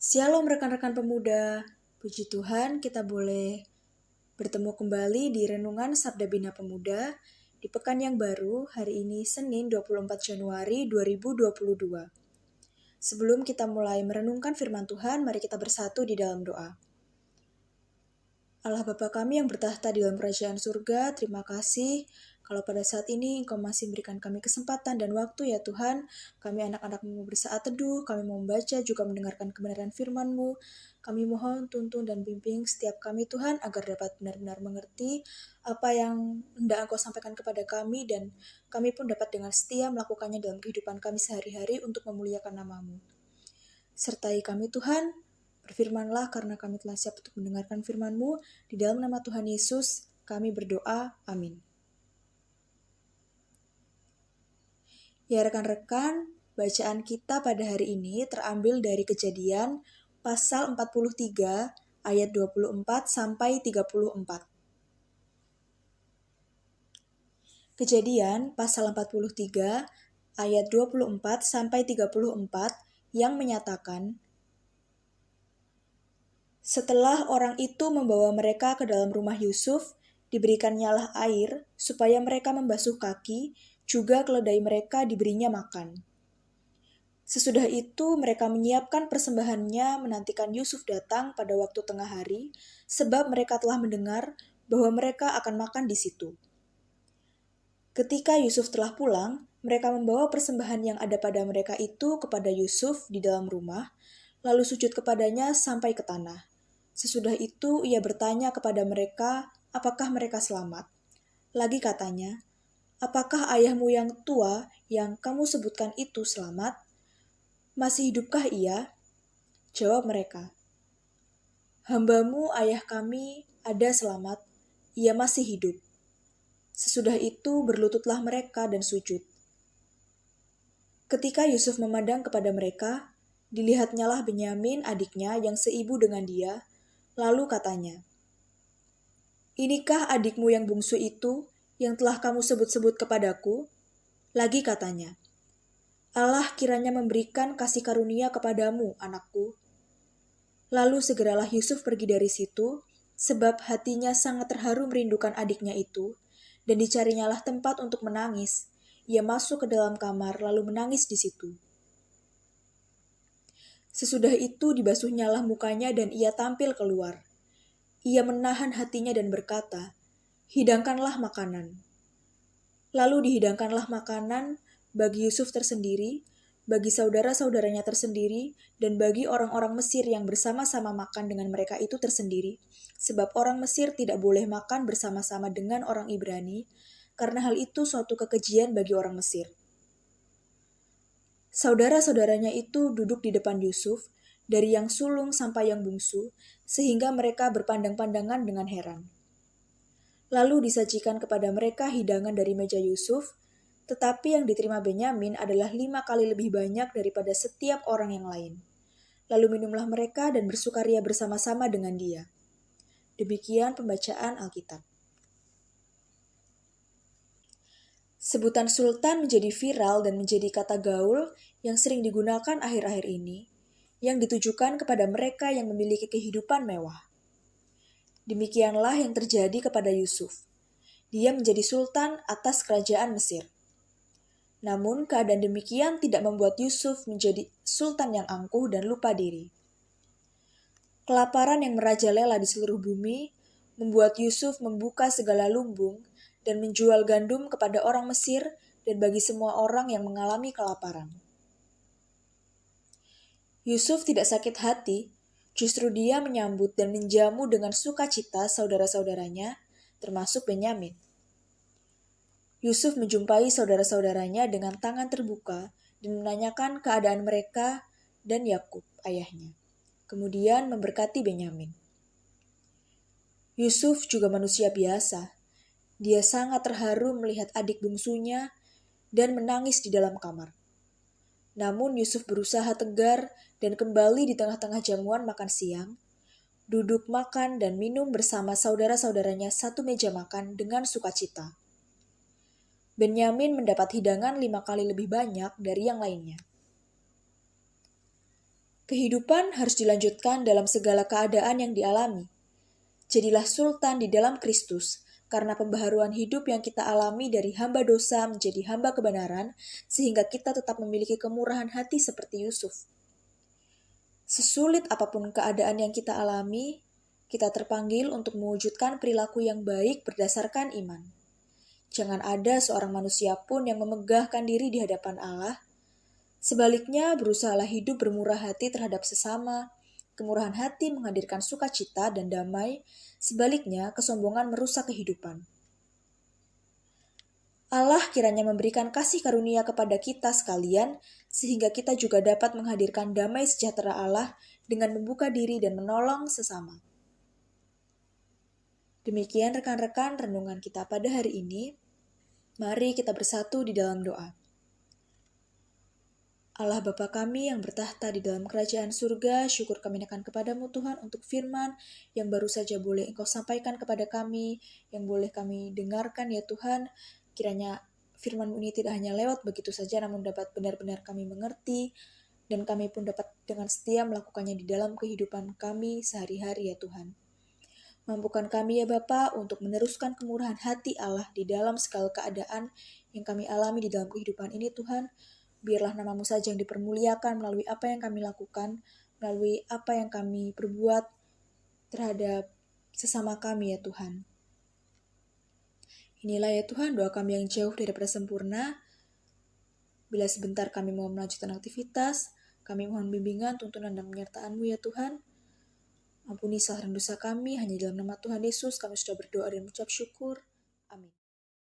Shalom rekan-rekan pemuda, puji Tuhan kita boleh bertemu kembali di Renungan Sabda Bina Pemuda di pekan yang baru hari ini Senin 24 Januari 2022. Sebelum kita mulai merenungkan firman Tuhan, mari kita bersatu di dalam doa. Allah Bapa kami yang bertahta di dalam kerajaan surga, terima kasih kalau pada saat ini Engkau masih memberikan kami kesempatan dan waktu ya Tuhan. Kami anak-anak-Mu bersaat teduh, kami mau membaca juga mendengarkan kebenaran firman-Mu. Kami mohon tuntun dan bimbing setiap kami Tuhan agar dapat benar-benar mengerti apa yang hendak Engkau sampaikan kepada kami dan kami pun dapat dengan setia melakukannya dalam kehidupan kami sehari-hari untuk memuliakan nama-Mu. Sertai kami Tuhan, berfirmanlah karena kami telah siap untuk mendengarkan firman-Mu. Di dalam nama Tuhan Yesus, kami berdoa. Amin. Ya rekan-rekan, bacaan kita pada hari ini terambil dari Kejadian pasal 43 ayat 24 sampai 34. Kejadian pasal 43 ayat 24 sampai 34 yang menyatakan, setelah orang itu membawa mereka ke dalam rumah Yusuf, diberikannya air supaya mereka membasuh kaki, juga keledai mereka diberinya makan. Sesudah itu mereka menyiapkan persembahannya menantikan Yusuf datang pada waktu tengah hari, sebab mereka telah mendengar bahwa mereka akan makan di situ. Ketika Yusuf telah pulang, mereka membawa persembahan yang ada pada mereka itu kepada Yusuf di dalam rumah, lalu sujud kepadanya sampai ke tanah. Sesudah itu ia bertanya kepada mereka, apakah mereka selamat? Lagi katanya, apakah ayahmu yang tua yang kamu sebutkan itu selamat? Masih hidupkah ia? Jawab mereka, hambamu ayah kami ada selamat, ia masih hidup. Sesudah itu berlututlah mereka dan sujud. Ketika Yusuf memandang kepada mereka, dilihatnyalah Benyamin adiknya yang seibu dengan dia, lalu katanya, inikah adikmu yang bungsu itu yang telah kamu sebut-sebut kepadaku? Lagi katanya, Allah kiranya memberikan kasih karunia kepadamu, anakku. Lalu segeralah Yusuf pergi dari situ, sebab hatinya sangat terharu merindukan adiknya itu, dan dicarinyalah tempat untuk menangis. Ia masuk ke dalam kamar lalu menangis di situ. Sesudah itu dibasuhnyalah mukanya dan ia tampil keluar. Ia menahan hatinya dan berkata, hidangkanlah makanan. Lalu dihidangkanlah makanan bagi Yusuf tersendiri, bagi saudara-saudaranya tersendiri, dan bagi orang-orang Mesir yang bersama-sama makan dengan mereka itu tersendiri, sebab orang Mesir tidak boleh makan bersama-sama dengan orang Ibrani, karena hal itu suatu kekejian bagi orang Mesir. Saudara-saudaranya itu duduk di depan Yusuf, dari yang sulung sampai yang bungsu, sehingga mereka berpandang-pandangan dengan heran. Lalu disajikan kepada mereka hidangan dari meja Yusuf, tetapi yang diterima Benyamin adalah 5 kali lebih banyak daripada setiap orang yang lain. Lalu minumlah mereka dan bersukaria bersama-sama dengan dia. Demikian pembacaan Alkitab. Sebutan sultan menjadi viral dan menjadi kata gaul yang sering digunakan akhir-akhir ini, yang ditujukan kepada mereka yang memiliki kehidupan mewah. Demikianlah yang terjadi kepada Yusuf. Dia menjadi sultan atas kerajaan Mesir. Namun keadaan demikian tidak membuat Yusuf menjadi sultan yang angkuh dan lupa diri. Kelaparan yang merajalela di seluruh bumi membuat Yusuf membuka segala lumbung dan menjual gandum kepada orang Mesir dan bagi semua orang yang mengalami kelaparan. Yusuf tidak sakit hati, justru dia menyambut dan menjamu dengan sukacita saudara-saudaranya, termasuk Benyamin. Yusuf menjumpai saudara-saudaranya dengan tangan terbuka dan menanyakan keadaan mereka dan Yakub, ayahnya. Kemudian memberkati Benyamin. Yusuf juga manusia biasa. Dia sangat terharu melihat adik bungsunya dan menangis di dalam kamar. Namun Yusuf berusaha tegar dan kembali di tengah-tengah jamuan makan siang, duduk makan dan minum bersama saudara-saudaranya satu meja makan dengan sukacita. Benyamin mendapat hidangan 5 kali lebih banyak dari yang lainnya. Kehidupan harus dilanjutkan dalam segala keadaan yang dialami. Jadilah sultan di dalam Kristus, karena pembaharuan hidup yang kita alami dari hamba dosa menjadi hamba kebenaran, sehingga kita tetap memiliki kemurahan hati seperti Yusuf. Sesulit apapun keadaan yang kita alami, kita terpanggil untuk mewujudkan perilaku yang baik berdasarkan iman. Jangan ada seorang manusia pun yang memegahkan diri di hadapan Allah. Sebaliknya, berusahalah hidup bermurah hati terhadap sesama. Kemurahan hati menghadirkan sukacita dan damai. Sebaliknya, kesombongan merusak kehidupan. Allah kiranya memberikan kasih karunia kepada kita sekalian, sehingga kita juga dapat menghadirkan damai sejahtera Allah dengan membuka diri dan menolong sesama. Demikian rekan-rekan renungan kita pada hari ini. Mari kita bersatu di dalam doa. Allah Bapa kami yang bertahta di dalam kerajaan surga, syukur kami naikkan kepadamu Tuhan untuk firman yang baru saja boleh Engkau sampaikan kepada kami, yang boleh kami dengarkan ya Tuhan. Kiranya firman-Mu ini tidak hanya lewat begitu saja, namun dapat benar-benar kami mengerti, dan kami pun dapat dengan setia melakukannya di dalam kehidupan kami sehari-hari ya Tuhan. Mampukan kami ya Bapa untuk meneruskan kemurahan hati Allah di dalam segala keadaan yang kami alami di dalam kehidupan ini Tuhan. Biarlah nama-Mu saja yang dipermuliakan melalui apa yang kami lakukan, melalui apa yang kami perbuat terhadap sesama kami ya Tuhan. Inilah ya Tuhan doa kami yang jauh daripada sempurna. Bila sebentar kami mau melanjutkan aktivitas, kami mohon bimbingan, tuntunan dan penyertaan-Mu ya Tuhan. Ampuni salah dan dosa kami, hanya dalam nama Tuhan Yesus kami sudah berdoa dan mengucap syukur.